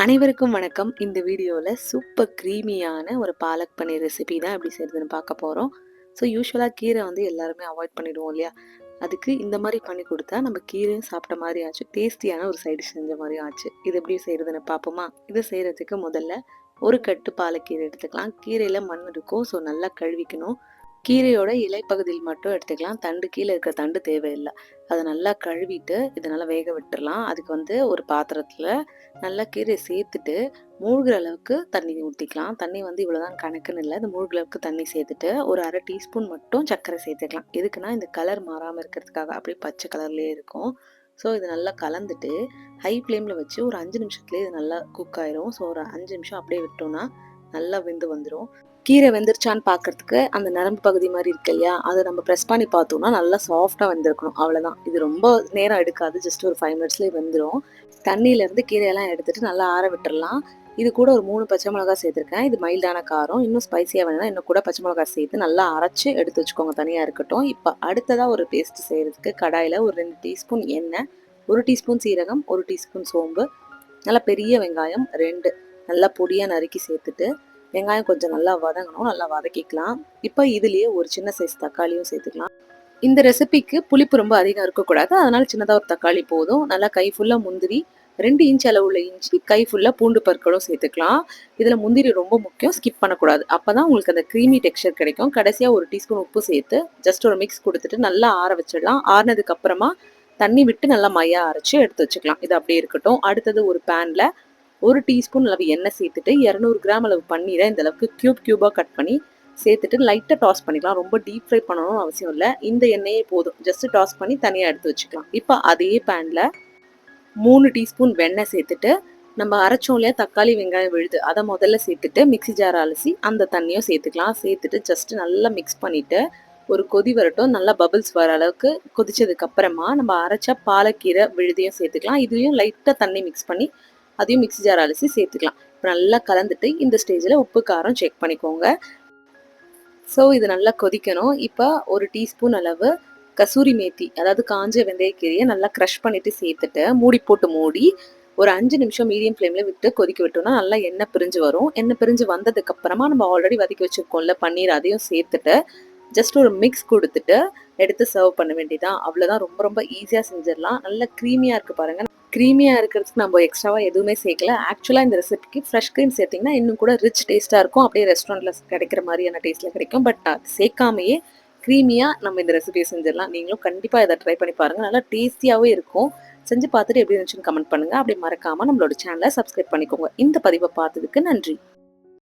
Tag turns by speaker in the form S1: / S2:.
S1: அனைவருக்கும் வணக்கம். இந்த வீடியோவில் சூப்பர் க்ரீமியான ஒரு பாலக் பன்னீர் ரெசிபி தான் எப்படி செய்கிறதுன்னு பார்க்க போகிறோம். ஸோ யூஸ்வலாக கீரை எல்லாருமே அவாய்ட் பண்ணிவிடுவோம் இல்லையா? அதுக்கு இந்த மாதிரி பண்ணி கொடுத்தா நம்ம கீரையும் சாப்பிட்ட மாதிரி ஆச்சு, டேஸ்டியான ஒரு சைடு செஞ்ச மாதிரி ஆச்சு. இது எப்படி செய்கிறதுன்னு பார்ப்போமா? இது செய்கிறதுக்கு முதல்ல ஒரு கட்டு பாலக்கீரை எடுத்துக்கலாம். கீரையில் மண் இருக்கும், ஸோ நல்லா கழுவிக்கணும். கீரையோட இலைப்பகுதியில் மட்டும் எடுத்துக்கலாம். தண்டு கீழே இருக்கிற தண்டு தேவையில்லை. அதை நல்லா கழுவிட்டு இதை நல்லா வேக விட்டுறலாம். அதுக்கு ஒரு பாத்திரத்தில் நல்லா கீரையை சேர்த்துட்டு மூழ்கிற அளவுக்கு தண்ணி ஊற்றிக்கலாம். தண்ணி இவ்வளோதான் கணக்குன்னு இல்லை. இது மூழ்கிற அளவுக்கு தண்ணி சேர்த்துட்டு ஒரு அரை டீஸ்பூன் மட்டும் சர்க்கரை சேர்த்துக்கலாம். எதுக்குன்னா இந்த கலர் மாறாமல் இருக்கிறதுக்காக, அப்படியே பச்சை கலர்லேயே இருக்கும். ஸோ இது நல்லா கலந்துட்டு ஹை ஃப்ளேமில் வச்சு ஒரு 5 நிமிஷத்துலேயே இது நல்லா குக் ஆயிரும். ஸோ ஒரு 5 நிமிஷம் அப்படியே விட்டோம்னா நல்லா வெந்து வந்துடும். கீரை வெந்துருச்சான்னு பார்க்கறதுக்கு அந்த நரம்பு பகுதி மாதிரி இருக்கு இல்லையா, அதை நம்ம ப்ரெஸ் பண்ணி பார்த்தோம்னா நல்லா சாஃப்டாக வெந்திருக்கணும். அவ்வளோதான். இது ரொம்ப நேரம் எடுக்காது, ஜஸ்ட் ஒரு 5 மினிட்ஸ்லேயே வெந்துடும். தண்ணியிலேருந்து கீரையெல்லாம் எடுத்துட்டு நல்லா ஆற விட்டுறலாம். இது கூட ஒரு 3 பச்சை மிளகா சேர்த்துருக்கேன். இது மைல்டான காரம். இன்னும் ஸ்பைசியாக வேணும்னா இன்னும் கூட பச்சை மிளகா சேர்த்து நல்லா அரைச்சி எடுத்து வச்சுக்கோங்க, தனியாக இருக்கட்டும். இப்போ அடுத்ததாக ஒரு பேஸ்ட் செய்கிறதுக்கு கடாயில் ஒரு 2 டீஸ்பூன் எண்ணெய், 1 டீஸ்பூன் சீரகம், 1 டீஸ்பூன் சோம்பு, நல்லா பெரிய வெங்காயம் 2 நல்லா பொடியாக நறுக்கி சேர்த்துட்டு வெங்காயம் கொஞ்சம் நல்லா வதங்கணும், நல்லா வதக்கிக்கலாம். இப்போ இதுலேயே ஒரு சின்ன சைஸ் தக்காளியும் சேர்த்துக்கலாம். இந்த ரெசிபிக்கு புளிப்பு ரொம்ப அதிகம் இருக்கக்கூடாது, அதனால சின்னதாக ஒரு தக்காளி போதும். நல்லா கை ஃபுல்லாக முந்திரி, 2 இன்ச் அளவுள்ள இஞ்சி, கை ஃபுல்லாக பூண்டு பற்களும் சேர்த்துக்கலாம். இதில் முந்திரி ரொம்ப முக்கியம், ஸ்கிப் பண்ணக்கூடாது. அப்போ தான் உங்களுக்கு அந்த க்ரீமி டெக்ஸ்சர் கிடைக்கும். கடைசியாக ஒரு டீஸ்பூன் உப்பு சேர்த்து ஜஸ்ட் ஒரு மிக்ஸ் கொடுத்துட்டு நல்லா ஆற வச்சிடலாம். ஆறினதுக்கு அப்புறமா தண்ணி விட்டு நல்லா மையா அரைச்சி எடுத்து வச்சுக்கலாம். இது அப்படியே இருக்கட்டும். அடுத்தது ஒரு பேனில் 1 டீஸ்பூன் அளவு எண்ணெய் சேர்த்துட்டு 200 கிராம் அளவு பன்னீரை இந்த அளவுக்கு கியூபாக கட் பண்ணி சேர்த்துட்டு லைட்டாக டாஸ் பண்ணிக்கலாம். ரொம்ப டீப் ஃப்ரை பண்ணணும்னு அவசியம் இல்லை. இந்த எண்ணெயே போதும். ஜஸ்ட் டாஸ் பண்ணி தனியாக எடுத்து வச்சுக்கலாம். இப்போ அதே பேனில் 3 டீஸ்பூன் வெண்ணெய் சேர்த்துட்டு நம்ம அரைச்சோம் இல்லையா தக்காளி வெங்காயம் விழுது, அதை முதல்ல சேர்த்துட்டு மிக்ஸி ஜார் அலசி அந்த தண்ணியும் சேர்த்துக்கலாம். சேர்த்துட்டு ஜஸ்ட் நல்லா மிக்ஸ் பண்ணிவிட்டு ஒரு கொதி வரட்டும். நல்லா பபிள்ஸ் வர அளவுக்கு கொதிச்சதுக்கு அப்புறமா நம்ம அரைச்ச பாலக்கீரை விழுதையும் சேர்த்துக்கலாம். இதையும் லைட்டாக தண்ணி மிக்ஸ் பண்ணி அதையும் மிக்ஸி ஜார் அலசி சேர்த்துக்கலாம். இப்போ நல்லா கலந்துட்டு இந்த ஸ்டேஜில் உப்பு காரம் செக் பண்ணிக்கோங்க. ஸோ இது நல்லா கொதிக்கணும். இப்போ ஒரு டீஸ்பூன் அளவு கசூரி மேத்தி, அதாவது காஞ்ச வெந்தயக்கீரையை நல்லா க்ரஷ் பண்ணிவிட்டு சேர்த்துட்டு மூடி போட்டு மூடி ஒரு 5 நிமிஷம் மீடியம் ஃப்ளேமில் விட்டு கொதிக்க விட்டோம்னா நல்லா எண்ணெய் பிரிஞ்சு வரும். எண்ணெய் பிரிஞ்சு வந்ததுக்கப்புறமா நம்ம ஆல்ரெடி வதக்கி வச்சுருக்கோம்ல பன்னீர், அதையும் சேர்த்துட்டு ஜஸ்ட் ஒரு மிக்ஸ் கொடுத்துட்டு எடுத்து சர்வ் பண்ண வேண்டியதான். அவ்வளோதான். ரொம்ப ரொம்ப ஈஸியாக செஞ்சிடலாம். நல்லா க்ரீமியாக இருக்குது பாருங்கள். க்ரீமியாக இருக்கிறதுக்கு நம்ம எக்ஸ்ட்ராவாக எதுவுமே சேர்க்கல. ஆக்சுவலாக இந்த ரெசிபிக்கு ஃப்ரெஷ் க்ரீம் சேர்த்திங்கன்னா இன்னும் கூட ரிச் டேஸ்ட்டாக இருக்கும். அப்படியே ரெஸ்டாரண்ட்டில் கிடைக்கிற மாதிரியான டேஸ்ட்டில் கிடைக்கும். பட் அது சேர்க்காமையே க்ரீமியாக நம்ம இந்த ரெசிபியை செஞ்சிடலாம். நீங்களும் கண்டிப்பாக இதை ட்ரை பண்ணி பாருங்கள். நல்லா டேஸ்டியாகவும் இருக்கும். செஞ்சு பார்த்துட்டு எப்படி இருந்துச்சுன்னு கமெண்ட் பண்ணுங்கள். அப்படி மறக்காமல் நம்மளோட சேனலை சப்ஸ்கிரைப் பண்ணிக்கோங்க. இந்த பதிவை பார்த்ததுக்கு நன்றி.